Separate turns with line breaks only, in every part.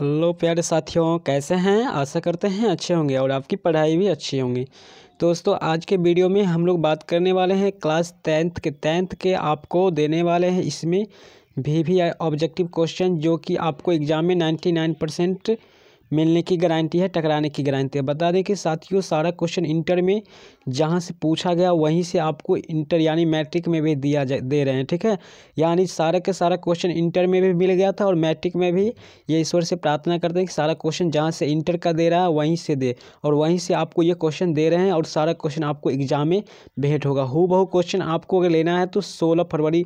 Hello प्यारे साथियों, कैसे हैं। आशा करते हैं अच्छे होंगे और आपकी पढ़ाई भी अच्छी होंगी। दोस्तों, आज के वीडियो में हम लोग बात करने वाले हैं क्लास टेंथ के आपको देने वाले हैं इसमें भी ऑब्जेक्टिव क्वेश्चन जो कि आपको एग्जाम में 99% मिलने की गारंटी है, टकराने की गारंटी है। बता दें कि साथियों, सारा क्वेश्चन इंटर में जहां से पूछा गया वहीं से आपको इंटर यानी मैट्रिक में भी दे रहे हैं। ठीक है, यानी सारा के सारा क्वेश्चन इंटर में भी मिल गया था और मैट्रिक में भी। ये ईश्वर से प्रार्थना करते हैं कि सारा क्वेश्चन जहाँ से इंटर का दे रहा है वहीं से दे और वहीं से आपको ये क्वेश्चन दे रहे हैं और सारा क्वेश्चन आपको एग्जाम में भेंट होगा। हूबहू क्वेश्चन आपको अगर लेना है तो 16 फरवरी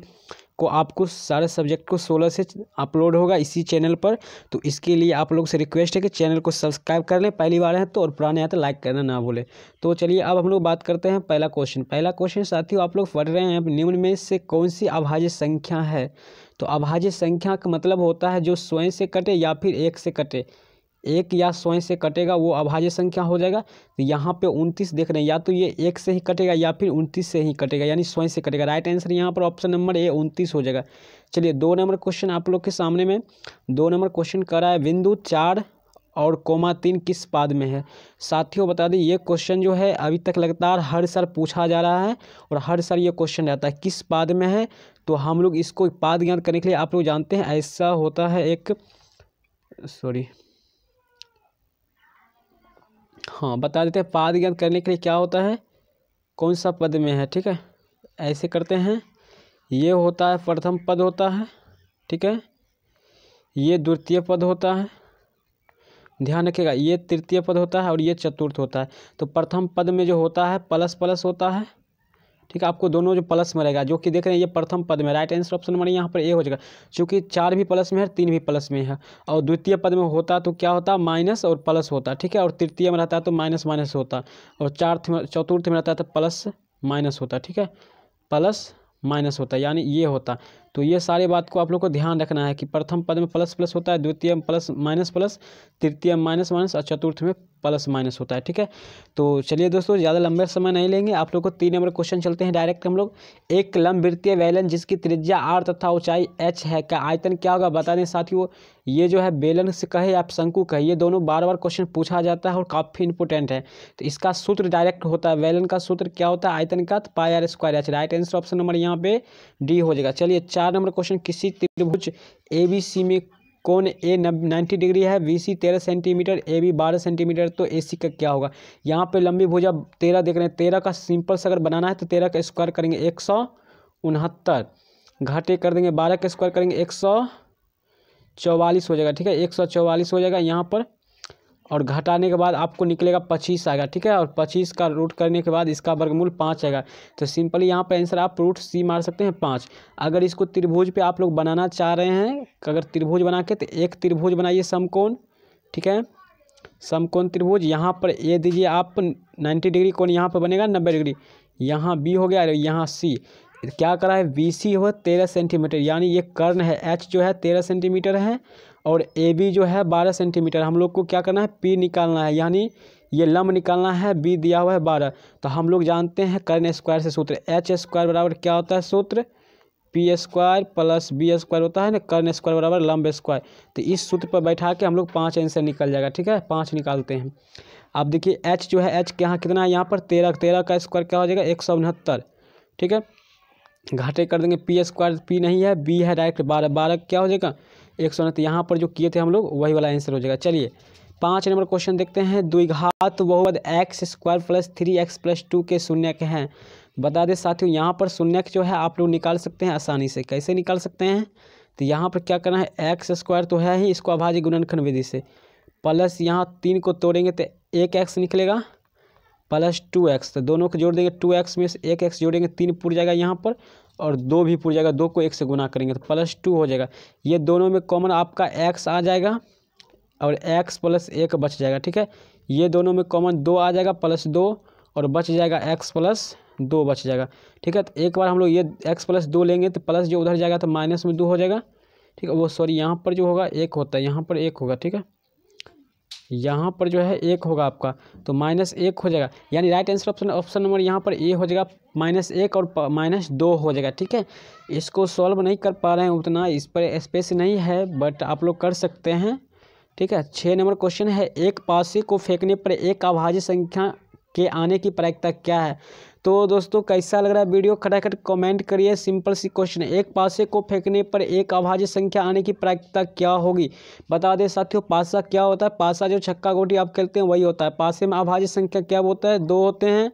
को आपको सारे सब्जेक्ट को 16 से अपलोड होगा इसी चैनल पर। तो इसके लिए आप लोग से रिक्वेस्ट है कि चैनल को सब्सक्राइब कर लें पहली बार है तो, और पुराने हैं तो लाइक करना ना भूलें। तो चलिए अब हम लोग बात करते हैं पहला क्वेश्चन साथियों, आप लोग पढ़ रहे हैं निम्न में से कौन सी अभाज्य संख्या है। तो अभाज्य संख्या का मतलब होता है जो स्वयं से कटे या फिर एक से कटे। एक या स्वयं से कटेगा वो अभाज्य संख्या हो जाएगा। तो यहाँ पे 29 देख रहे हैं, या तो ये एक से ही कटेगा या फिर 29 से ही कटेगा यानी स्वयं से कटेगा। राइट आंसर यहाँ पर ऑप्शन नंबर ए 29 हो जाएगा। चलिए 2 नंबर क्वेश्चन आप लोग के सामने में 2 नंबर क्वेश्चन करा है, बिंदु 4 और कोमा 3 किस पाद में है। साथियों बता दें ये क्वेश्चन जो है अभी तक लगातार हर साल पूछा जा रहा है और हर साल ये क्वेश्चन रहता है किस पाद में है। तो हम लोग इसको पाद ज्ञात करने के लिए आप लोग जानते हैं ऐसा होता है एक बता देते हैं पाद ज्ञात करने के लिए क्या होता है, कौन सा पद में है। ठीक है, ऐसे करते हैं, ये होता है प्रथम पद होता है। ठीक है, ये द्वितीय पद होता है, ध्यान रखिएगा, ये तृतीय पद होता है और ये चतुर्थ होता है। तो प्रथम पद में जो होता है प्लस प्लस होता है। ठीक है, आपको दोनों जो प्लस में रहेगा जो कि देख रहे हैं ये प्रथम पद में। राइट आंसर ऑप्शन नंबर यहाँ पर ए हो जाएगा, क्योंकि 4 भी प्लस में है, 3 भी प्लस में है। और द्वितीय पद में होता तो क्या होता, माइनस और प्लस होता। ठीक है, और तृतीय में रहता है तो माइनस माइनस होता, और चतुर्थ में रहता है तो प्लस माइनस होता। ठीक है, प्लस माइनस होता यानी ये होता। तो ये सारी बात को आप लोग को ध्यान रखना है कि प्रथम पद में प्लस प्लस होता है, द्वितीय में प्लस माइनस प्लस, तृतीय में माइनस माइनस और चतुर्थ में प्लस माइनस होता है। ठीक है, तो चलिए दोस्तों ज़्यादा लंबे समय नहीं लेंगे, आप लोग को 3 नंबर क्वेश्चन चलते हैं डायरेक्ट हम लोग। एक लंबवृत्तीय बेलन जिसकी त्रिज्या r तथा ऊंचाई h है का आयतन क्या होगा। बता दें साथियों, ये जो है बेलन से कहे या शंकु कहे, ये दोनों बार बार क्वेश्चन पूछा जाता है और काफ़ी इंपोर्टेंट है। तो इसका सूत्र डायरेक्ट होता है, बेलन का सूत्र क्या होता है आयतन का, तो पाई r square h। Right answer option number यहाँ पे डी हो जाएगा। चलिए 4 नंबर क्वेश्चन, किसी त्रिभुज ABC में कोण ए 90 डिग्री है, BC 13 सेंटीमीटर, AB 12 सेंटीमीटर, तो AC का क्या होगा। यहाँ पे लंबी भुजा 13 देख रहे हैं, 13 का सिंपल से अगर बनाना है तो 13 का स्क्वायर करेंगे 169, घाटे कर देंगे 12 का स्क्वायर करेंगे 144 हो जाएगा। ठीक है, 144 हो जाएगा यहाँ पर, और घटाने के बाद आपको निकलेगा 25 आएगा। ठीक है, और 25 का रूट करने के बाद इसका वर्गमूल 5 आएगा। तो सिंपली यहाँ पर आंसर आप रूट सी मार सकते हैं 5। अगर इसको त्रिभुज पे आप लोग बनाना चाह रहे हैं, अगर त्रिभुज बना के तो एक त्रिभुज बनाइए समकोण। ठीक है, समकोण त्रिभुज, यहाँ पर ए दीजिए आप 90 डिग्री कोण, यहाँ पर बनेगा 90 डिग्री, यहाँ बी हो गया और यहाँ सी। क्या करा है, BC हो 13 सेंटीमीटर यानी ये कर्ण है, H जो है 13 सेंटीमीटर है और AB जो है 12 सेंटीमीटर। हम लोग को क्या करना है, P निकालना है यानी ये लंब निकालना है, B दिया हुआ है 12। तो हम लोग जानते हैं कर्ण स्क्वायर से सूत्र, H स्क्वायर बराबर क्या होता है सूत्र, P square plus B square होता है ना, कर्ण स्क्वायर बराबर लंब स्क्वायर। तो इस सूत्र पर बैठा के हम लोग 5 आंसर निकल जाएगा। ठीक है, 5 निकालते हैं। अब देखिए H जो है, H यहाँ कितना है, यहाँ पर 13 का स्क्वायर क्या हो जाएगा 169। ठीक है, घाटे कर देंगे, P स्क्वायर P नहीं है, B है डायरेक्ट 12 क्या हो जाएगा 169। यहाँ पर जो किए थे हम लोग वही वाला आंसर हो जाएगा। चलिए 5 नंबर क्वेश्चन देखते हैं। द्विघात बहुपद x square plus 3x plus 2 के शून्यक हैं। बता दें साथियों, यहाँ पर शून्यक जो है आप लोग निकाल सकते हैं आसानी से। कैसे निकाल सकते हैं, तो यहाँ पर क्या करना है, x स्क्वायर तो है ही, इसको अभाज्य गुणनखंड विधि से, प्लस यहाँ 3 को तोड़ेंगे तो 1x निकलेगा प्लस 2x, तो दोनों को जोड़ देंगे, 2x में से 1x जोड़ेंगे 3 पुर जाएगा यहाँ पर, और 2 भी पुर जाएगा, 2 को 1 से गुना करेंगे तो प्लस 2 हो जाएगा। ये दोनों में कॉमन आपका x आ जाएगा और x प्लस 1 बच जाएगा। ठीक है, ये दोनों में कॉमन 2 आ जाएगा प्लस 2 और बच जाएगा x प्लस 2 बच जाएगा। ठीक है, तो एक बार हम लोग ये x प्लस 2 लेंगे तो प्लस जो उधर जाएगा तो माइनस में 2 हो जाएगा। ठीक है, वो सॉरी यहाँ पर जो होगा 1 होता है, यहाँ पर 1 होगा। ठीक है, यहाँ पर जो है 1 होगा आपका, तो -1 हो जाएगा यानी राइट आंसर ऑप्शन नंबर यहाँ पर ए हो जाएगा, -1 और -2 हो जाएगा। ठीक है, इसको सॉल्व नहीं कर पा रहे हैं उतना, इस पर स्पेस नहीं है, बट आप लोग कर सकते हैं। ठीक है। 6 नंबर क्वेश्चन है, एक पासे को फेंकने पर एक अभाज्य संख्या के आने की प्रायिकता क्या है। तो दोस्तों कैसा लग रहा है वीडियो, खटाखट कमेंट करिए। सिंपल सी क्वेश्चन है, एक पासे को फेंकने पर एक अभाज्य संख्या आने की प्रायिकता क्या होगी। बता दें साथियों, पासा क्या होता है, पासा जो छक्का गोटी आप खेलते हैं वही होता है। पासे में अभाज्य संख्या क्या होता है, 2 होते हैं,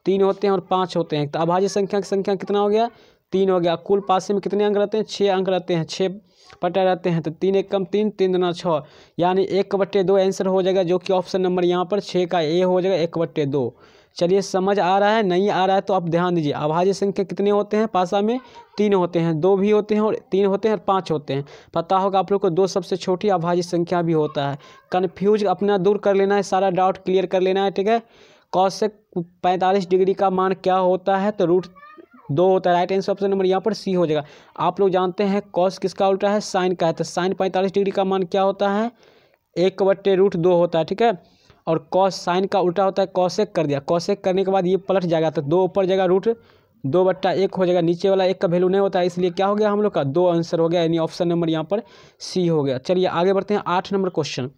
3 होते हैं और 5 होते हैं। तो अभाज्य संख्या की संख्या कितना हो गया, 3 हो गया। कुल पासे में कितने अंक रहते हैं, 6 अंक रहते हैं, 6 पटा रहते हैं। तो 3 एक कम 3, 3 दूना 6, यानी 1/2 आंसर हो जाएगा, जो कि ऑप्शन नंबर यहाँ पर 6 का ए हो जाएगा, 1/2। चलिए समझ आ रहा है, नहीं आ रहा है तो आप ध्यान दीजिए। अभाज्य संख्या कितने होते हैं पासा में, 3 होते हैं, 2 भी होते हैं और 3 होते हैं और 5 होते हैं। पता होगा आप लोग को 2 सबसे छोटी अभाज्य संख्या भी होता है। कन्फ्यूज अपना दूर कर लेना है, सारा डाउट क्लियर कर लेना है, ठीक है। कॉसेक 45 डिग्री का मान क्या होता है, तो √2 होता है। राइट आंसर ऑप्शन नंबर यहाँ पर सी हो जाएगा। आप लोग जानते हैं कॉस किसका उल्टा है, साइन का है। तो साइन 45 डिग्री का मान क्या होता है, 1/√2 होता है, ठीक है। और कॉस साइन का उल्टा होता है कॉसेक, कर दिया। कॉसेक करने के बाद ये पलट जाएगा, तो 2 ऊपर जाएगा, √2/1 हो जाएगा। नीचे वाला 1 का वैल्यू नहीं होता है, इसलिए क्या हो गया हम लोग का 2 आंसर हो गया, यानी ऑप्शन नंबर यहाँ पर सी हो गया। चलिए आगे बढ़ते हैं। 8 नंबर क्वेश्चन।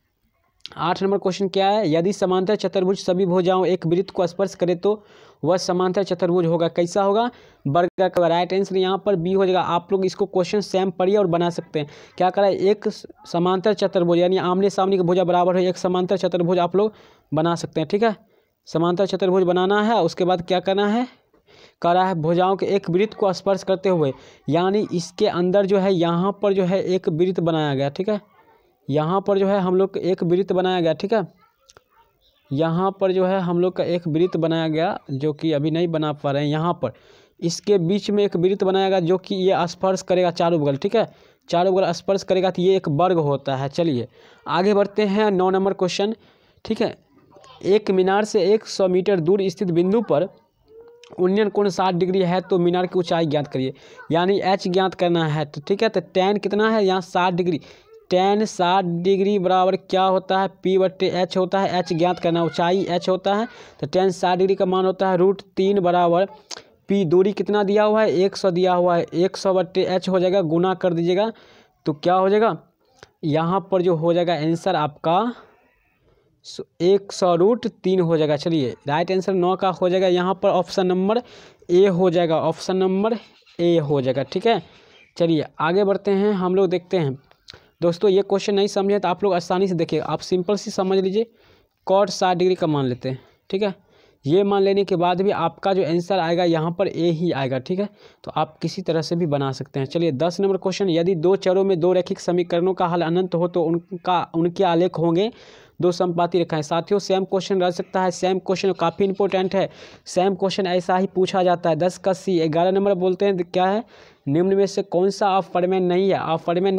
8 नंबर क्वेश्चन क्या है, यदि समांतर चतुर्भुज सभी भुजाओं एक वृत्त को स्पर्श करे तो वह समांतर चतुर्भुज होगा। कैसा होगा, वर्गाकार। राइट आंसर यहाँ पर बी हो जाएगा। आप लोग इसको क्वेश्चन सेम पढ़िए और बना सकते हैं। क्या करा है, एक समांतर चतुर्भुज यानी आमने सामने की भुजा बराबर है, एक समांतर चतुर्भुज आप लोग बना सकते हैं, ठीक है। समांतर चतुर्भुज बनाना है, उसके बाद क्या करना है, कह रहा है भुजाओं के एक वृत्त को स्पर्श करते हुए, यानी इसके अंदर जो है यहाँ पर जो है एक वृत्त बनाया गया, ठीक है। यहाँ पर जो है हम लोग एक वृत्त बनाया गया, ठीक है। यहाँ पर जो है हम लोग का एक वृत्त बनाया गया, जो कि अभी नहीं बना पा रहे हैं। यहाँ पर इसके बीच में एक वृत्त बनाया गया, जो कि ये स्पर्श करेगा चारों बगल, ठीक है। चारों बगल स्पर्श करेगा तो ये एक वर्ग होता है। चलिए आगे बढ़ते हैं। 9 नंबर क्वेश्चन, ठीक है। एक मीनार से 100 मीटर दूर स्थित बिंदु पर उन्नयन कोण 60 डिग्री है, तो मीनार की ऊंचाई ज्ञात करिए, यानी एच ज्ञात करना है। तो ठीक है, तो tan कितना है यहाँ 60 डिग्री, tan 60 डिग्री बराबर क्या होता है, P/H होता है। एच ज्ञात करना, ऊंचाई एच होता है, तो tan 60 डिग्री का मान होता है √3 बराबर P। दूरी कितना दिया हुआ है, 100 दिया हुआ है, 100/H हो जाएगा, गुना कर दीजिएगा तो क्या हो जाएगा, यहाँ पर जो हो जाएगा आंसर आपका 100√3 हो जाएगा। चलिए राइट आंसर 9 का हो जाएगा, यहाँ पर ऑप्शन नंबर ए हो जाएगा, ऑप्शन नंबर ए हो जाएगा, ठीक है। चलिए आगे बढ़ते हैं, हम लोग देखते हैं। दोस्तों ये क्वेश्चन नहीं समझे तो आप लोग आसानी से देखिए, आप सिंपल सी समझ लीजिए। cot 60 डिग्री का मान लेते हैं, ठीक है। ये मान लेने के बाद भी आपका जो आंसर आएगा यहाँ पर ए ही आएगा, ठीक है। तो आप किसी तरह से भी बना सकते हैं। चलिए 10 नंबर क्वेश्चन, यदि 2 चरों में 2 रैखिक समीकरणों का हल अनंत हो तो उनके आलेख होंगे 2 समपाती रेखाएं। साथियों सेम क्वेश्चन रह सकता है, सेम क्वेश्चन काफ़ी इंपॉर्टेंट है। सेम क्वेश्चन ऐसा ही पूछा जाता है। 10 का सी। 11 नंबर बोलते हैं क्या है, निम्न में से कौन सा अपरमेय नहीं है, अपरमेय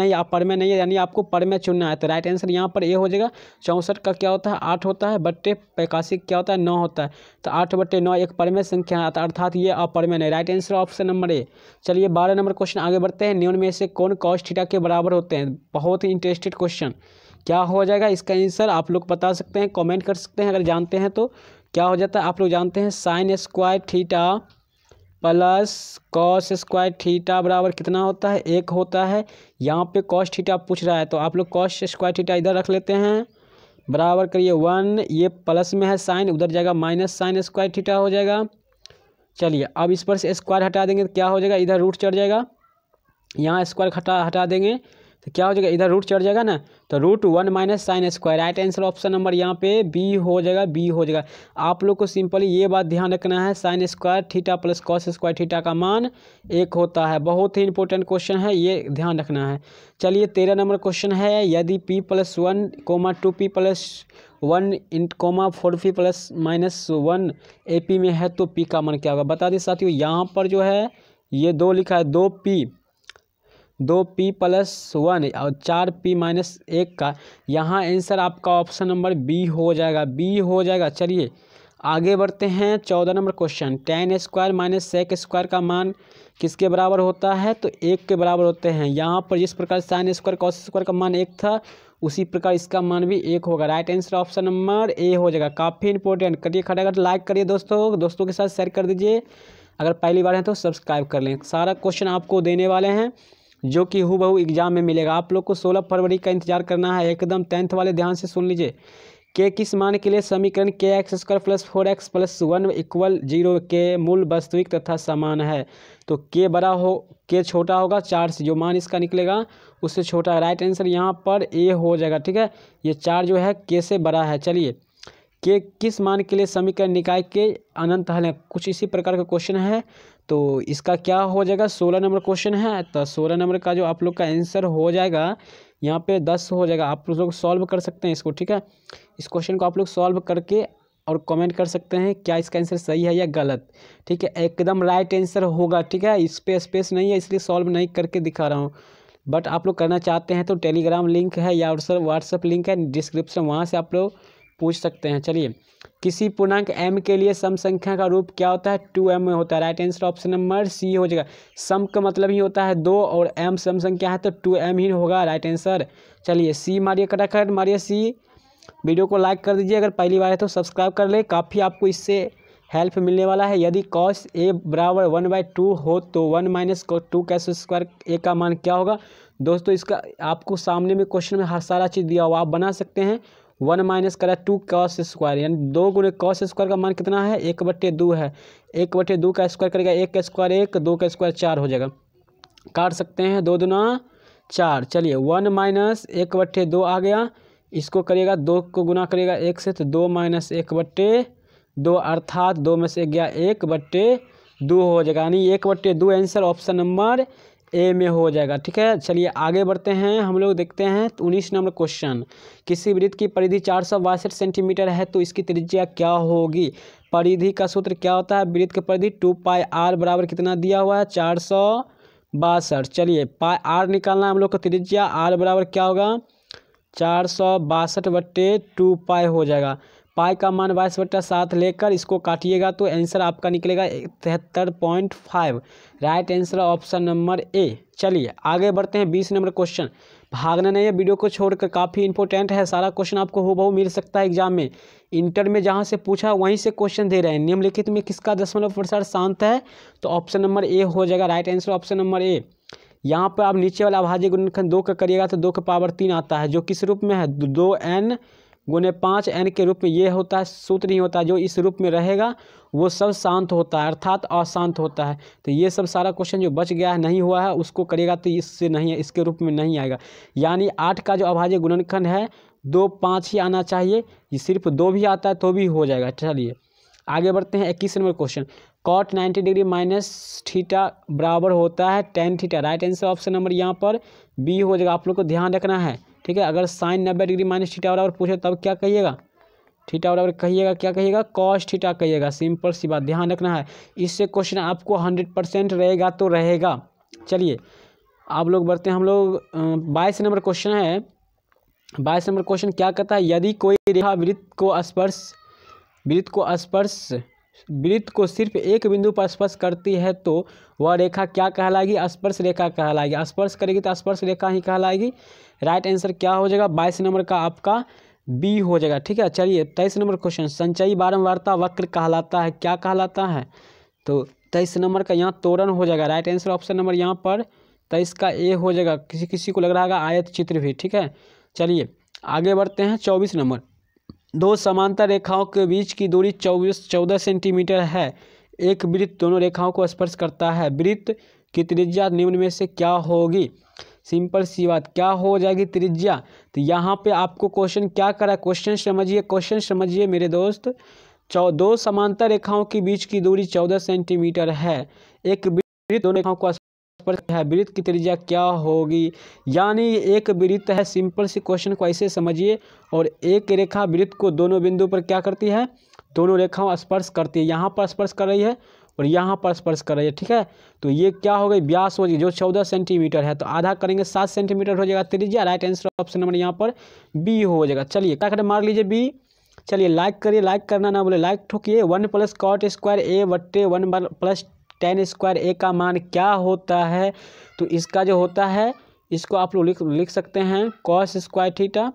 नहीं है, यानी आपको परमेय चुनना है। तो राइट आंसर यहाँ पर ए हो जाएगा। 64 का क्या होता है, 8 होता है, बट्टे 85 क्या होता है, 9 होता है। तो 8/9 एक परमेय संख्या है, अर्थात ये अपरमेय नहीं। Right answer option number A. चलिए 12 नंबर क्वेश्चन आगे बढ़ते हैं। निम्न में से कौन cos थीटा के बराबर होते हैं। बहुत ही इंटरेस्टेड क्वेश्चन, क्या हो जाएगा इसका आंसर आप लोग बता सकते हैं, कमेंट कर सकते हैं अगर जानते हैं तो। क्या हो जाता है आप लोग जानते हैं, sin² theta plus cos² theta बराबर कितना होता है, 1 होता है। यहाँ पे cos थीटा पूछ रहा है तो आप लोग cos² थीटा इधर रख लेते हैं, बराबर करिए 1, ये प्लस में है साइन, उधर जाएगा माइनस sin² थीटा हो जाएगा। चलिए अब इस पर से स्क्वायर हटा देंगे तो क्या हो जाएगा, इधर रूट चढ़ जाएगा, यहाँ स्क्वायर हटा देंगे तो क्या हो जाएगा, इधर रूट चढ़ जाएगा ना, तो √1 - sin²। Right answer option number यहाँ पे बी हो जाएगा, बी हो जाएगा। आप लोग को सिंपली ये बात ध्यान रखना है, sin² theta plus cos² theta का मान 1 होता है। बहुत ही इंपॉर्टेंट क्वेश्चन है, ये ध्यान रखना है। चलिए 13 नंबर क्वेश्चन है, यदि P+1, 2P+1 4P ±1 AP में है तो P का मान क्या होगा। बता दें साथियों, यहाँ पर जो है ये 2 लिखा है, 2P+1 और 4P-1 का, यहाँ आंसर आपका ऑप्शन नंबर बी हो जाएगा, बी हो जाएगा। चलिए आगे बढ़ते हैं। 14 नंबर क्वेश्चन, tan² - sec² का मान किसके बराबर होता है, तो 1 के बराबर होते हैं। यहाँ पर जिस प्रकार sin² cos² का मान 1 था, उसी प्रकार इसका मान भी 1 होगा। Right answer option number A हो जाएगा। काफ़ी इंपॉर्टेंट, करिए खटाखट लाइक करिए दोस्तों के साथ शेयर कर दीजिए। अगर पहली बार है तो सब्सक्राइब कर लें। सारा क्वेश्चन आपको देने वाले हैं, जो कि हूबहू एग्जाम में मिलेगा। आप लोग को 16 फरवरी का इंतजार करना है, एकदम 10th वाले ध्यान से सुन लीजिए। के किस मान के लिए समीकरण के x square plus 4x plus 1 equal 0 के मूल वास्तविक तथा समान है। तो के बड़ा हो, के छोटा होगा 4 से, जो मान इसका निकलेगा उससे छोटा है। राइट आंसर यहाँ पर ए हो जाएगा, ठीक है। ये 4 जो है के से बड़ा है। चलिए, के किस मान के लिए समीकरण निकाय के अनंत हल है, कुछ इसी प्रकार का क्वेश्चन है। तो इसका क्या हो जाएगा, 16 नंबर क्वेश्चन है। तो 16 नंबर का जो आप लोग का आंसर हो जाएगा यहाँ पे 10 हो जाएगा। आप लोग सॉल्व कर सकते हैं इसको, ठीक है। इस क्वेश्चन को आप लोग सॉल्व करके और कमेंट कर सकते हैं क्या इसका आंसर सही है या गलत, ठीक है। एकदम राइट आंसर होगा, ठीक है। इस पे स्पेस नहीं है इसलिए सॉल्व नहीं करके दिखा रहा हूँ। बट आप लोग करना चाहते हैं तो टेलीग्राम लिंक है या व्हाट्सअप लिंक है डिस्क्रिप्शन, वहाँ से आप लोग पूछ सकते हैं। चलिए, किसी पूर्णांक m के लिए सम संख्या का रूप क्या होता है, 2m में होता है। Right answer option number c हो जाएगा। सम का मतलब ही होता है 2 और m सम संख्या है तो 2m ही होगा राइट आंसर। चलिए, सी मारिए, कटाखट मारिए सी। वीडियो को लाइक कर दीजिए, अगर पहली बार है तो सब्सक्राइब कर ले, काफ़ी आपको इससे हेल्प मिलने वाला है। यदि cos a बराबर 1/2 हो तो 1 माइनस 2 का स्क्वायर a का मान क्या होगा। दोस्तों, इसका आपको सामने में क्वेश्चन में हर सारा चीज़ दिया हुआ, आप बना सकते हैं। 1 माइनस करा 2 cos स्क्वायर, यानी 2 गुणे cos स्क्वायर का मान कितना है, 1/2 है। 1/2 का स्क्वायर करेगा 1 का स्क्वायर 1, 2 का स्क्वायर 4 हो जाएगा। काट सकते हैं, 2 दूना 4। चलिए, 1 माइनस 1/2 आ गया, इसको करिएगा 2 को गुना करिएगा 1 से तो 2 माइनस 1/2 अर्थात 2 में से गया 1/2 हो जाएगा, यानी 1/2 आंसर ऑप्शन नंबर ए में हो जाएगा, ठीक है। चलिए आगे बढ़ते हैं, हम लोग देखते हैं 19 नंबर क्वेश्चन। किसी वृत्त की परिधि 462 सेंटीमीटर है तो इसकी त्रिज्या क्या होगी। परिधि का सूत्र क्या होता है, वृत्त की परिधि 2πr बराबर कितना दिया हुआ है, 462। चलिए, पाई आर निकालना है हम लोग को, त्रिज्या आर बराबर क्या होगा, 462/2π हो जाएगा। पाई का मान 22/7 लेकर इसको काटिएगा तो आंसर आपका निकलेगा 73.5। Right answer option number A. चलिए आगे बढ़ते हैं 20 नंबर क्वेश्चन। भागना नहीं है, वीडियो को छोड़कर, काफ़ी इंपॉर्टेंट है। सारा क्वेश्चन आपको हूबहू मिल सकता है एग्जाम में। इंटर में जहाँ से पूछा वहीं से क्वेश्चन दे रहे हैं। निम्नलिखित में किसका दशमलव प्रसार शांत है, तो ऑप्शन नंबर ए हो जाएगा। Right answer option number A. यहाँ पर आप नीचे वाला अभाज्य गुणनखंड 2 का करिएगा तो 2 का पावर 3 आता है, जो किस रूप में है, 2n गुने 5n के रूप में। ये होता है सूत्र नहीं होता, जो इस रूप में रहेगा वो सब शांत होता है, अर्थात अशांत होता है। तो ये सब सारा क्वेश्चन जो बच गया है, नहीं हुआ है, उसको करिएगा तो इससे नहीं है, इसके रूप में नहीं आएगा। यानी 8 का जो अभाज्य गुणनखंड है 2, 5 ही आना चाहिए। ये सिर्फ 2 भी आता है तो भी हो जाएगा। चलिए आगे बढ़ते हैं 21 number question. cot 90 degree minus theta बराबर होता है tan theta. Right answer option number यहाँ पर बी हो जाएगा। आप लोग को ध्यान रखना है, ठीक है। अगर साइन 90 डिग्री माइनस थीटा बराबर पूछे तब क्या कहिएगा, थीटा बराबर कहिएगा, क्या कहिएगा, cos थीटा कहिएगा। सिंपल सी बात, ध्यान रखना है। इससे क्वेश्चन आपको 100% रहेगा तो रहेगा। चलिए आप लोग बढ़ते हैं, हम लोग 22 नंबर क्वेश्चन है। 22 नंबर क्वेश्चन क्या कहता है, यदि कोई रेखा वृत्त को सिर्फ एक बिंदु पर स्पर्श करती है तो वह रेखा क्या कहलाएगी, स्पर्श रेखा कहलाएगी। स्पर्श करेगी तो स्पर्श रेखा ही कहलाएगी। राइट आंसर क्या हो जाएगा, 22 नंबर का आपका बी हो जाएगा, ठीक है। चलिए 23 नंबर क्वेश्चन। संचयी बारंबारता वक्र कहलाता है, क्या कहलाता है, तो 23 नंबर का यहाँ तोरण हो जाएगा। राइट आंसर ऑप्शन नंबर यहाँ पर 23 का ए हो जाएगा। किसी को लग रहा है आयत चित्र भी, ठीक है। चलिए आगे बढ़ते हैं 24 नंबर। दो समांतर रेखाओं के बीच की दूरी 14 सेंटीमीटर है। एक वृत्त दोनों रेखाओं को स्पर्श करता है। वृत्त की त्रिज्या निम्न में से क्या होगी। सिंपल सी बात, क्या हो जाएगी त्रिज्या। तो यहाँ पे आपको क्वेश्चन क्या करा, क्वेश्चन समझिए मेरे दोस्त। दो समांतर रेखाओं के बीच की दूरी 14 सेंटीमीटर है। एक वृत्त दोनों रेखाओं को है, वृत्त की त्रिज्या क्या होगी। यानी एक वृत्त है, सिंपल सी क्वेश्चन को ऐसे समझिए, और एक रेखा वृत्त को दोनों बिंदु पर क्या करती है, दोनों रेखाओं स्पर्श करती है। यहाँ पर स्पर्श कर रही है और यहाँ पर स्पर्श कर रही है, ठीक है। तो ये क्या हो गई, व्यास हो गई, जो 14 सेंटीमीटर है। तो आधा करेंगे 7 सेंटीमीटर हो जाएगा त्रिज्या। राइट आंसर ऑप्शन नंबर यहाँ पर बी हो जाएगा। चलिए क्या करें, मार लीजिए बी। चलिए लाइक करिए, लाइक करना ना बोले, लाइक ठोकिए। 1 + cot स्क्वायर ए बट्टे 1 + tan स्क्वायर ए का मान क्या होता है। तो इसका जो होता है, इसको आप लोग लिख सकते हैं cos स्क्वायर थीटा,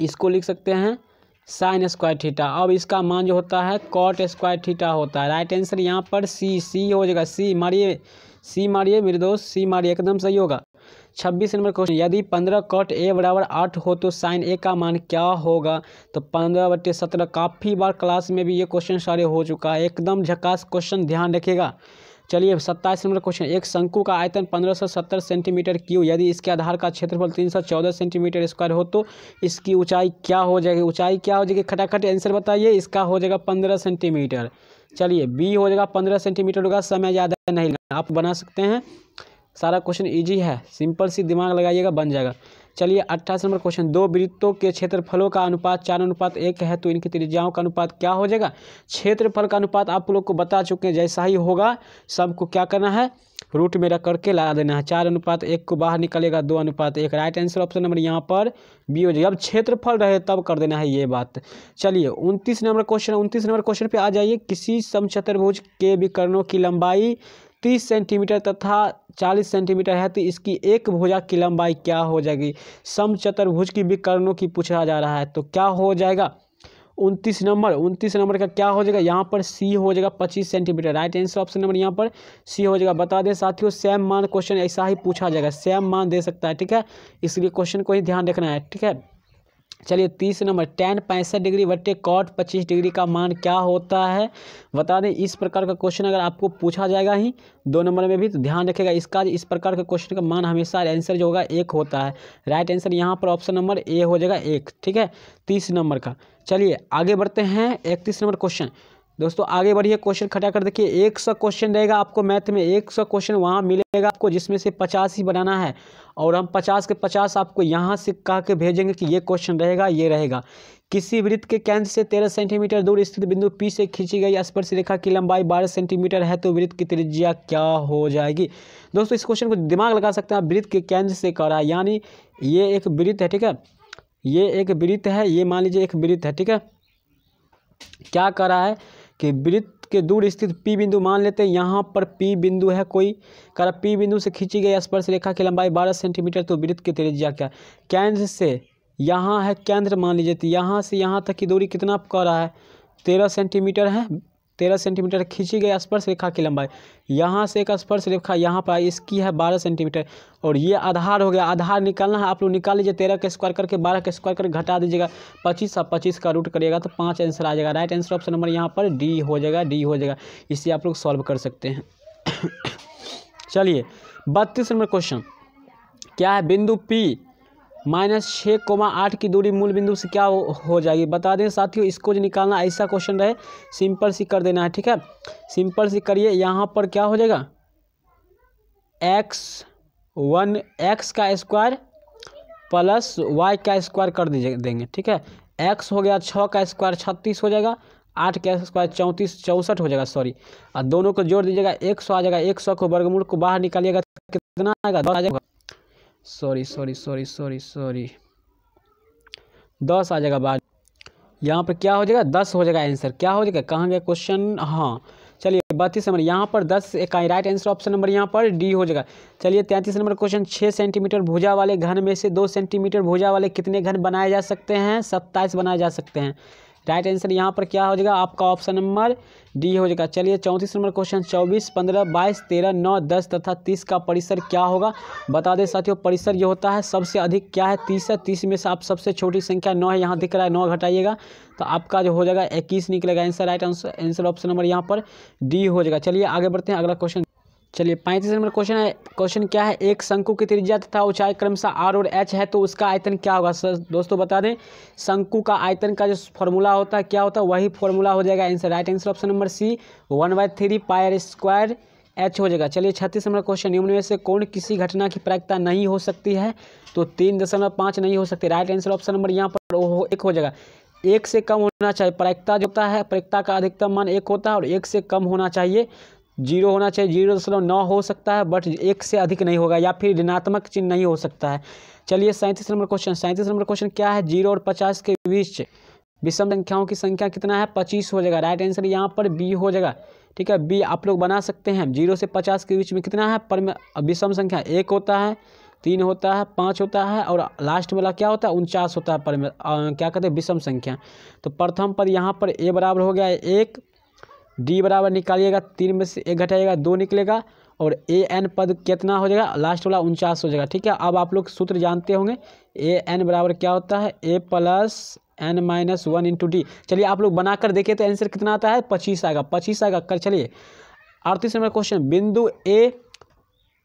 इसको लिख सकते हैं sin स्क्वायर थीटा। अब इसका मान जो होता है cot स्क्वायर थीटा होता है। राइट आंसर यहाँ पर सी हो जाएगा। सी मारिए मेरे दोस्त, सी मारिए, एकदम सही होगा। 26 नंबर क्वेश्चन, यदि 15 cot A बराबर 8 हो तो साइन A का मान क्या होगा? तो 15/17। काफ़ी बार क्लास में भी ये क्वेश्चन सारे हो चुका है, एकदम झकास क्वेश्चन, ध्यान रखिएगा। चलिए 27 नंबर क्वेश्चन, एक शंकु का आयतन 1570 सेंटीमीटर क्यूब, यदि इसके आधार का क्षेत्रफल 314 सेंटीमीटर स्क्वायर हो तो इसकी ऊंचाई क्या हो जाएगी? ऊंचाई क्या हो जाएगी? खटाखट आंसर बताइए। इसका हो जाएगा 15 सेंटीमीटर। चलिए बी हो जाएगा 15 सेंटीमीटर होगा, समय ज़्यादा नहीं लगेगा, आप बना सकते हैं। सारा क्वेश्चन इजी है, सिंपल सी दिमाग लगाइएगा, बन जाएगा। चलिए 28 नंबर क्वेश्चन, दो वृत्तों के क्षेत्रफलों का अनुपात 4:1 है तो इनकी त्रिज्याओं का अनुपात क्या हो जाएगा? क्षेत्रफल का अनुपात आप लोग को बता चुके हैं, जैसा ही होगा सबको क्या करना है, रूट में रख करके लगा देना है। 4:1 को बाहर निकलेगा 2:1। राइट आंसर ऑप्शन नंबर यहाँ पर बी हो जाएगा। अब क्षेत्रफल रहे तब कर देना है ये बात। चलिए 29 नंबर क्वेश्चन, 29 नंबर क्वेश्चन पे आ जाइए। किसी समचतुर्भुज के विकर्णों की लंबाई 30 सेंटीमीटर तथा 40 सेंटीमीटर है तो इसकी एक भुजा की लंबाई क्या हो जाएगी? समचतुर्भुज की विकर्णों की पूछा जा रहा है, तो क्या हो जाएगा? 29 नंबर का क्या हो जाएगा? यहाँ पर सी हो जाएगा 25 centimetre. Right answer option number यहाँ पर सी हो जाएगा। बता दें साथियों, सेम मान क्वेश्चन ऐसा ही पूछा जाएगा, सेम मान दे सकता है, ठीक है, इसलिए क्वेश्चन को ही ध्यान रखना है, ठीक है। चलिए 30 नंबर, tan 65 डिग्री बट्टे cot 25 डिग्री का मान क्या होता है? बता दें इस प्रकार का क्वेश्चन अगर आपको पूछा जाएगा ही 2 नंबर में भी, तो ध्यान रखिएगा इसका, इस प्रकार का क्वेश्चन का मान हमेशा आंसर जो होगा 1 होता है। राइट आंसर यहाँ पर ऑप्शन नंबर ए हो जाएगा 1, ठीक है, 30 नंबर का। चलिए आगे बढ़ते हैं 31 नंबर क्वेश्चन। दोस्तों आगे बढ़िए, क्वेश्चन खटा कर देखिए। 100 क्वेश्चन रहेगा आपको मैथ में, 100 क्वेश्चन वहाँ मिलेगा आपको, जिसमें से 50 ही बनाना है, और हम 50 के 50 आपको यहाँ से कह के भेजेंगे कि ये क्वेश्चन रहेगा, ये रहेगा। किसी वृत्त के केंद्र से 13 सेंटीमीटर दूर स्थित बिंदु P से खींची गई स्पर्श रेखा की लंबाई 12 सेंटीमीटर है तो वृत्त की त्रिज्या क्या हो जाएगी? दोस्तों इस क्वेश्चन को दिमाग लगा सकते हैं आप, वृत्त के केंद्र से कह रहा है, यानी ये एक वृत्त है, ठीक है, ये एक वृत्त है, ये मान लीजिए एक वृत्त है, ठीक है। क्या कह रहा है कि वृत्त के दूर स्थित P बिंदु मान लेते हैं, यहाँ पर P बिंदु है कोई, कह रहा P बिंदु से खींची गई स्पर्श रेखा की लंबाई 12 सेंटीमीटर तो वृत्त की त्रिज्या क्या? केंद्र से यहाँ है, केंद्र मान लीजिए, तो यहाँ से यहाँ तक की दूरी कितना कह रहा है? 13 सेंटीमीटर है, 13 सेंटीमीटर खींची गई स्पर्श रेखा की लंबाई। यहाँ से एक स्पर्श रेखा यहाँ पर आई, इसकी है 12 सेंटीमीटर, और ये आधार हो गया। आधार निकालना है, आप लोग निकाल लीजिए, 13 का स्क्वायर करके 12 का स्क्वायर करके घटा दीजिएगा 25, अब 25 का रूट करिएगा तो 5 आंसर आ जाएगा। राइट आंसर ऑप्शन नंबर यहाँ पर डी हो जाएगा, डी हो जाएगा, इससे आप लोग सॉल्व कर सकते हैं। चलिए 32 नंबर क्वेश्चन, क्या है? बिंदु P -6,8 की दूरी मूल बिंदु से क्या हो जाएगी? बता दें साथियों, इसको जो निकालना ऐसा क्वेश्चन रहे, सिंपल सी कर देना है, ठीक है, सिंपल सी करिए। यहाँ पर क्या हो जाएगा? x का स्क्वायर प्लस y का स्क्वायर कर देंगे, ठीक है। x हो गया 6 का स्क्वायर 36 हो जाएगा, 8 का स्क्वायर 64 हो जाएगा, सॉरी, और दोनों को जोड़ दीजिएगा 100 आ जाएगा। 100 को वर्गमूल को बाहर निकालिएगा कितना आएगा? 10 आ जाएगा, सॉरी 10 आ जाएगा बाहर। यहाँ पर क्या हो जाएगा? 10 हो जाएगा आंसर। क्या हो जाएगा? कहाँ गया क्वेश्चन? हाँ चलिए 32 नंबर, यहाँ पर 10 इकाई, राइट आंसर ऑप्शन नंबर यहाँ पर डी हो जाएगा। चलिए 33 नंबर क्वेश्चन, 6 सेंटीमीटर भुजा वाले घन में से 2 सेंटीमीटर भुजा वाले कितने घन बनाए जा सकते हैं? 27 बनाए जा सकते हैं। राइट आंसर यहाँ पर क्या हो जाएगा? आपका ऑप्शन नंबर डी हो जाएगा। चलिए 34 नंबर क्वेश्चन, 24, 15, 22, 13, 9, 10 तथा 30 का परिसर क्या होगा? बता दें साथियों, परिसर ये होता है, सबसे अधिक क्या है? 30 है, 30 में से आप सबसे छोटी संख्या 9 है, यहाँ दिख रहा है, 9 घटाइएगा तो आपका जो हो जाएगा 21 निकलेगा answer. Right answer option number यहाँ पर डी हो जाएगा। चलिए आगे बढ़ते हैं, अगला क्वेश्चन। चलिए 35 नंबर क्वेश्चन है, क्वेश्चन क्या है? एक शंकु की त्रिज्या तथा ऊंचाई क्रमशः r और h है तो उसका आयतन क्या होगा? दोस्तों बता दें, शंकु का आयतन का जो फॉर्मूला होता है क्या होता है? वही फॉर्मूला हो जाएगा answer. Right answer option number c 1/3 πr² h हो जाएगा। चलिए 36 नंबर क्वेश्चन, निम्न में से कौन किसी घटना की प्रायिकता नहीं हो सकती है? तो 3.5 नहीं हो सकती। राइट आंसर ऑप्शन नंबर यहाँ पर 1 हो जाएगा। 1 से कम होना चाहिए, प्रायिकता जो होता है, प्रायिकता का अधिकतम मान 1 होता है, और 1 से कम होना चाहिए 0 होना चाहिए, 0.9 हो सकता है, बट 1 से अधिक नहीं होगा, या फिर ऋणात्मक चिन्ह नहीं हो सकता है। चलिए 37 नंबर क्वेश्चन, 37 नंबर क्वेश्चन क्या है? 0 और 50 के बीच विषम संख्याओं की संख्या कितना है? 25 हो जाएगा। राइट आंसर यहाँ पर बी हो जाएगा, ठीक है, बी आप लोग बना सकते हैं। 0 से 50 के बीच में कितना है पर में विषम संख्या? 1 होता है, 3 होता है, 5 होता है, और लास्ट वाला क्या होता है? 49 होता है पर में क्या कहते हैं? विषम संख्या। तो प्रथम पद यहाँ पर ए बराबर हो गया 1, डी बराबर निकालिएगा, 3 में से 1 घटाइएगा 2 निकलेगा, और ए एन पद कितना हो जाएगा, लास्ट वाला 49 हो जाएगा। ठीक है, अब आप लोग सूत्र जानते होंगे, ए एन बराबर क्या होता है, a plus n minus 1 into d. चलिए आप लोग बनाकर देखिए तो आंसर कितना आता है, 25 आएगा, 25 आएगा। कर चलिए 38 नंबर क्वेश्चन, बिंदु ए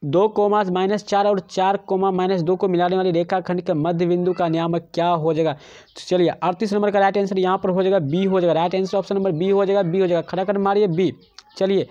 2,-4 और 4,-2 को मिलाने वाली रेखाखंड के मध्य बिंदु का नियामक क्या हो जाएगा। तो चलिए 38 नंबर का राइट आंसर यहाँ पर हो जाएगा बी हो जाएगा। Right answer option number b हो जाएगा, बी हो जाएगा। खटाखट मारिए बी। चलिए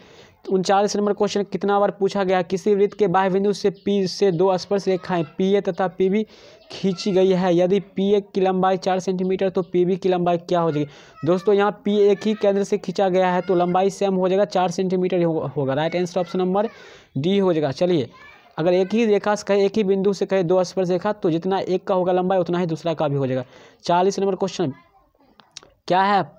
39 नंबर क्वेश्चन कितना बार पूछा गया, किसी वृत्त के बाह्य बिंदु से पी से दो स्पर्श रेखाएं पी ए तथा पी बी खींची गई है। यदि पी ए की लंबाई 4 सेंटीमीटर तो पी बी की लंबाई क्या हो जाएगी। दोस्तों यहाँ पी एक ही केंद्र से खींचा गया है तो लंबाई सेम हो जाएगा, 4 सेंटीमीटर होगा। Right answer option number D हो जाएगा। चलिए अगर एक ही रेखा से कहे, एक ही बिंदु से कहे दो स्पर्श रेखा, तो जितना एक का होगा लंबाई उतना ही दूसरा का भी हो जाएगा। 40 नंबर क्वेश्चन क्या है,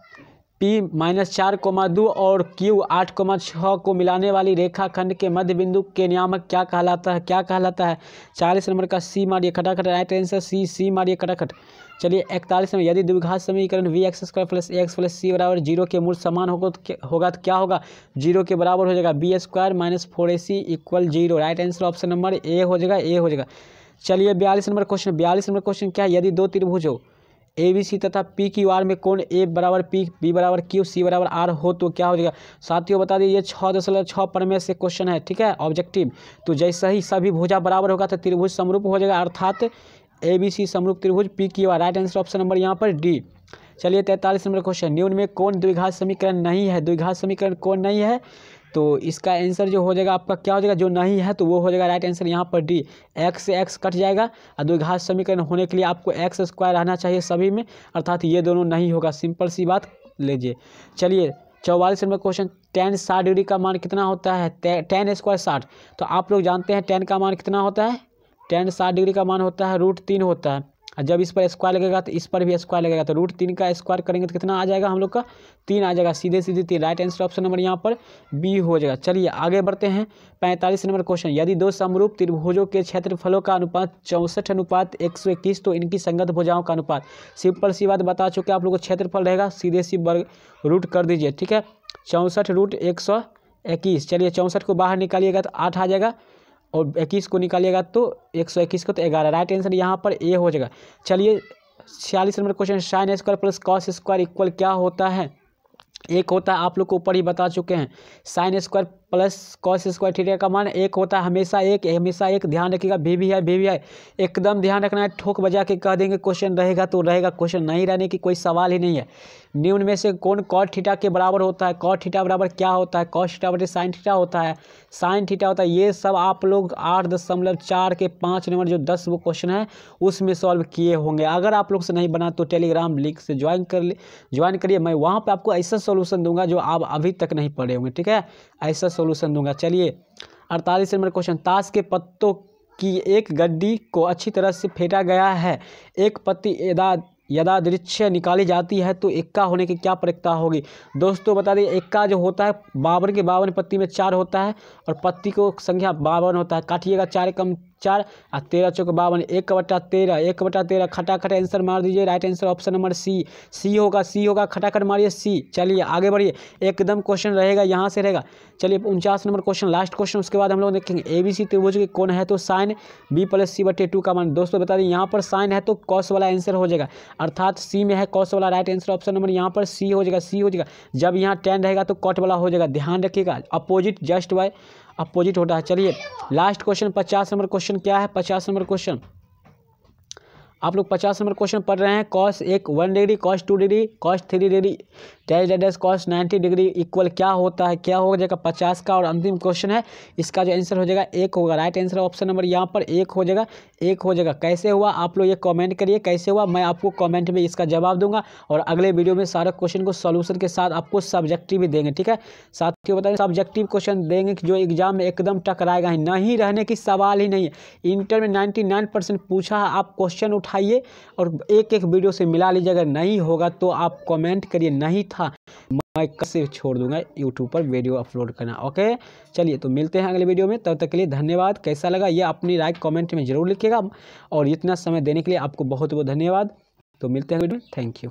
P-4,2 और Q-8,6 को मिलाने वाली रेखाखंड के मध्य बिंदु के नियामक क्या कहलाता है, क्या कहलाता है। 40 नंबर का सी मारिए खटाखट। राइट आंसर सी मारिए खटाखट। चलिए 41 नंबर, यदि द्विघात समीकरण vx² + x + c बराबर 0 के मूल समान होगा तो क्या होगा, 0 के बराबर हो जाएगा, b² - 4ac = 0। Right answer option number A हो जाएगा, ए हो जाएगा। चलिए 42 नंबर क्वेश्चन, 42 नंबर क्वेश्चन क्या है, यदि दो त्रिभुज हो ABC तथा PQR में कोण A बराबर P, B बराबर Q, C बराबर R हो तो क्या हो जाएगा। साथियों बता दीजिए 6.6 प्रमेय से क्वेश्चन है। ठीक है, ऑब्जेक्टिव। तो जैसे ही सभी भुजा बराबर होगा तो त्रिभुज समरूप हो जाएगा, अर्थात ABC समरूप त्रिभुज PQR। Right answer option number यहाँ पर डी। चलिए 43 नंबर क्वेश्चन, निम्न में कौन द्विघात समीकरण नहीं है, द्विघात समीकरण कौन नहीं है। तो इसका आंसर जो हो जाएगा आपका क्या हो जाएगा, जो नहीं है तो वो हो जाएगा राइट आंसर यहाँ पर डी। x से x कट जाएगा और द्विघात समीकरण होने के लिए आपको x² रहना चाहिए सभी में, अर्थात ये दोनों नहीं होगा। सिंपल सी बात लीजिए। चलिए 44 नंबर क्वेश्चन, tan 60 डिग्री का मान कितना होता है, tan² 60। तो आप लोग जानते हैं tan का मान कितना होता है, tan 60 डिग्री का मान होता है √3 होता है। और जब इस पर स्क्वायर लगेगा तो इस पर भी स्क्वायर लगेगा, तो √3 का स्क्वायर करेंगे तो कितना आ जाएगा हम लोग का, 3 आ जाएगा, सीधे 3। राइट आंसर ऑप्शन नंबर यहाँ पर बी हो जाएगा। चलिए आगे बढ़ते हैं 45 नंबर क्वेश्चन, यदि दो समरूप त्रिभुजों के क्षेत्रफलों का अनुपात 64:121 तो इनकी संगत भुजाओं का अनुपात। सिंपल सी बात बता चुके आप लोग को, क्षेत्रफल रहेगा सीधे सी वर्ग रूट कर दीजिए। ठीक है, 64√121। चलिए 64 को बाहर निकालिएगा तो 8 आ जाएगा और 21 को निकालिएगा तो 121 को तो 11। राइट आंसर यहाँ पर ए हो जाएगा। चलिए 46 number question, sin² + cos² equal क्या होता है। एक होता है, आप लोग को ऊपर ही बता चुके हैं, sin² + cos² थीटा का मान एक होता है, हमेशा एक। ध्यान रखिएगा, भी है, एकदम ध्यान रखना है। ठोक बजा के कह देंगे क्वेश्चन रहेगा तो रहेगा, क्वेश्चन नहीं रहने की कोई सवाल ही नहीं है। निम्न में से कौन cot थीटा के बराबर होता है, cot थीटा बराबर क्या होता है, cos थीटा बराबर sin थीटा होता है, sin थीटा होता है। ये सब आप लोग 8.4 के 5 नंबर जो 10 वो क्वेश्चन है उसमें सॉल्व किए होंगे। अगर आप लोग से नहीं बना तो टेलीग्राम लिंक से ज्वाइन करिए, मैं वहाँ पर आपको ऐसा सोल्यूशन दूंगा जो आप अभी तक नहीं पढ़े होंगे। ठीक है, ऐसा सोल्यूशन दूंगा। चलिए 48 नंबर क्वेश्चन, ताश के पत्तों की एक गड्डी को अच्छी तरह से फेंटा गया है, एक पत्ती यदादृच्छय निकाली जाती है तो इक्का होने की क्या प्रक्रिया होगी। दोस्तों बता दें, इक्का जो होता है 52 के 52 पत्ती में 4 होता है और पत्ती को संख्या 52 होता है। काटिएगा 4 कम 4 और 13 चौक 52, 1/13 खटाखट आंसर मार दीजिए। Right answer option number c होगा, खटाखट मारिए सी। चलिए आगे बढ़िए, एकदम क्वेश्चन रहेगा यहाँ से रहेगा। चलिए 49 नंबर क्वेश्चन, लास्ट क्वेश्चन, उसके बाद हम लोग देखेंगे ABC त्रिभुज के कोण है तो sin B + C/2 का मान। दोस्तों बता दें, यहाँ पर sin है तो cos वाला आंसर हो जाएगा, अर्थात सी में है cos वाला। राइट आंसर ऑप्शन नंबर यहाँ पर सी हो जाएगा। जब यहाँ tan रहेगा तो cot वाला हो जाएगा, ध्यान रखिएगा, अपोजिट जस्ट बाय अपोजिट होता है। चलिए लास्ट क्वेश्चन 50 नंबर क्वेश्चन क्या है, 50 नंबर क्वेश्चन आप लोग 50 नंबर क्वेश्चन पढ़ रहे हैं, cos 1 degree, cos 2 degree, cos 3 degree dash cos 90 degree equal क्या होता है, क्या हो जाएगा 50 का। और अंतिम क्वेश्चन है, इसका जो आंसर हो जाएगा 1 होगा। राइट आंसर ऑप्शन नंबर यहाँ पर 1 हो जाएगा। कैसे हुआ आप लोग ये कमेंट करिए, कैसे हुआ, मैं आपको कमेंट में इसका जवाब दूंगा और अगले वीडियो में सारे क्वेश्चन को सॉल्यूशन के साथ आपको सब्जेक्टिव भी देंगे। ठीक है, साथियों बताइए, सब्जेक्टिव क्वेश्चन देंगे जो एग्जाम में एकदम टकराएगा ही नहीं, रहने की सवाल ही नहीं है। इंटर में 99% पूछा है, आप क्वेश्चन उठाइए और एक वीडियो से मिला लीजिए। अगर नहीं होगा तो आप कमेंट करिए, नहीं था मैं कैसे छोड़ दूंगा यूट्यूब पर वीडियो अपलोड करना। ओके, चलिए तो मिलते हैं अगले वीडियो में, तब तक के लिए धन्यवाद। कैसा लगा ये अपनी राय कमेंट में जरूर लिखिएगा और इतना समय देने के लिए आपको बहुत बहुत धन्यवाद। तो मिलते हैं वीडियो में, थैंक यू।